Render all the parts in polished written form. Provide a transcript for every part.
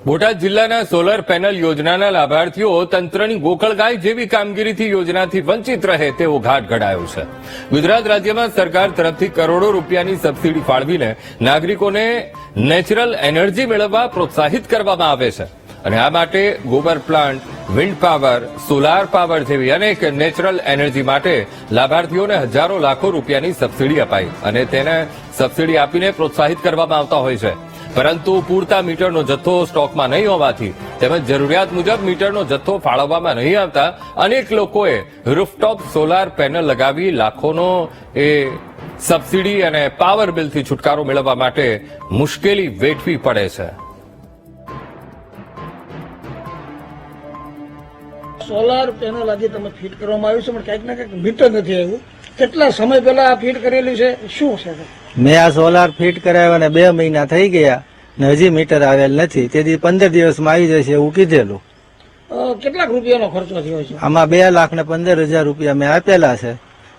બોટાદ જિલ્લાના solar panel યોજનાના લાભાર્થીઓ તંત્રની ગોકળગાય જેવી કામગીરીથી યોજનાથી વંચિત રહે તેવો ઘાટ ઘડાયો છે. ગુજરાત રાજ્યમાં સરકાર તરફથી કરોડો રૂપિયાની સબસિડી ફાળવીને નાગરિકોને નેચરલ એનર્જી મેળવવા પ્રોત્સાહિત કરવામાં આવે છે અને આ માટે ગોબર plant, wind power, solar power જેવી અનેક નેચરલ એનર્જી માટે લાભાર્થીઓને હજારો લાખો રૂપિયાની સબસિડી અપાઈ અને તેને સબસિડી આપીને પ્રોત્સાહિત કરવામાં આવતા હોય છે. પરંતુ પૂરતા મીટરનો જથ્થો સ્ટોકમાં નહીં હોવાથી તેમજ જરૂરિયાત મુજબ મીટરનો જથ્થો ફાળવવામાં નહીં આવતા અનેક લોકોએ રૂફટોપ સોલાર પેનલ લગાવી લાખોનો એ સબસિડી અને પાવર બિલથી છુટકારો મેળવવા માટે મુશ્કેલી વેઠવી પડે છે. સોલાર પેનલ આજે તમે ફિટ કરવામાં આવ્યું છે પણ કંઈક ને કંઈક મીટર નથી આવ્યું. કેટલા સમય પહેલા આ ફિટ કરેલું છે, શું છે? મેં આ સોલાર ફિટ કરાવ્યા ને 2 મહિના થઈ ગયા ને હજી મીટર આવેલ નથી. તેથી 15 દિવસમાં આવી જશે એવું કીધેલું. કેટલાક રૂપિયાનો ખર્ચો થયો છે? આમાં 2,15,000 રૂપિયા મેં આપેલા છે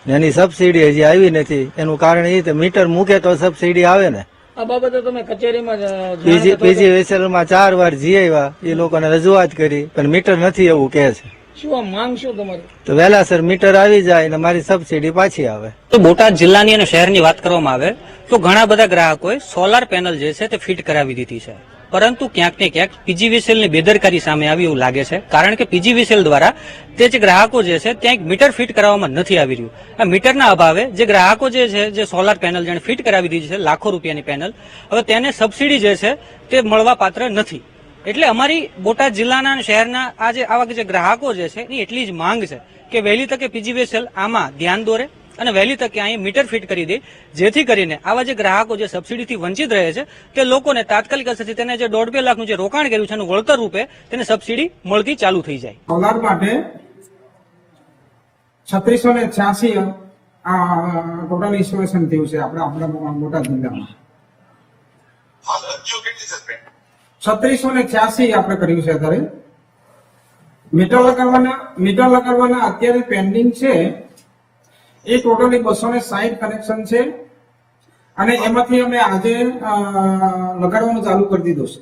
ને એની સબસિડી હજી આવી નથી. એનું કારણ એ કે મીટર મૂકે તો સબસિડી આવે ને. આ બાબતે તમે કચેરીમાં PGVSL માં 4 વાર જઈ આવ્યા, એ લોકોને રજૂઆત કરી પણ મીટર નથી એવું કહે છે. શું આ માંગ શું તમારી? તો વહેલાસર મીટર આવી જાય ને મારી સબસિડી પાછી આવે. તો બોટાદ જિલ્લાની અને શહેરની વાત કરવામાં આવે તો ઘણા બધા ગ્રાહકોએ સોલાર પેનલ જે છે તે ફિટ કરાવી દીધી છે, પરંતુ ક્યાંક ને ક્યાંક PGVSL ની બેદરકારી સામે આવી એવું લાગે છે. કારણ કે PGVSL દ્વારા તે જે ગ્રાહકો જે છે ત્યાં એક મીટર ફિટ કરાવવામાં નથી આવી રહ્યું. આ મીટરના અભાવે જે ગ્રાહકો જે છે જે સોલાર પેનલ જેને ફિટ કરાવી દીધી છે લાખો રૂપિયાની પેનલ, હવે તેને સબસિડી જે છે તે મળવા પાત્ર નથી. એટલે અમારી બોટાદ જિલ્લાના અને શહેરના આ જે આવા જે ગ્રાહકો જે છે એની એટલી જ માંગ છે કે વહેલી તકે PGVSL આમાં ધ્યાન દોરે અને વહેલી તકે અહીં મીટર ફિટ કરી દે, જેથી કરીને આવા જે ગ્રાહકો જે સબસિડીથી વંચિત રહે છે તે લોકોને તાત્કાલિક અસરથી તેને જે 1.5-2 લાખનું જે રોકાણ કર્યું છે એનું વળતર રૂપે તેને સબસિડી મળતી ચાલુ થઈ જાય. સોલાર માટે 3686 ટોટલ ઇન્સ્ટોલેશન થયું છે આપણા બોટાદ જિલ્લામાં. 3686 આપણે કર્યું છે. અત્યારે મીટર લગાવવાના અત્યારે પેન્ડિંગ છે એ ટોટલી 260 કનેક્શન છે અને એમાંથી અમે આજે લગાડવાનું ચાલુ કરી દીધું છે.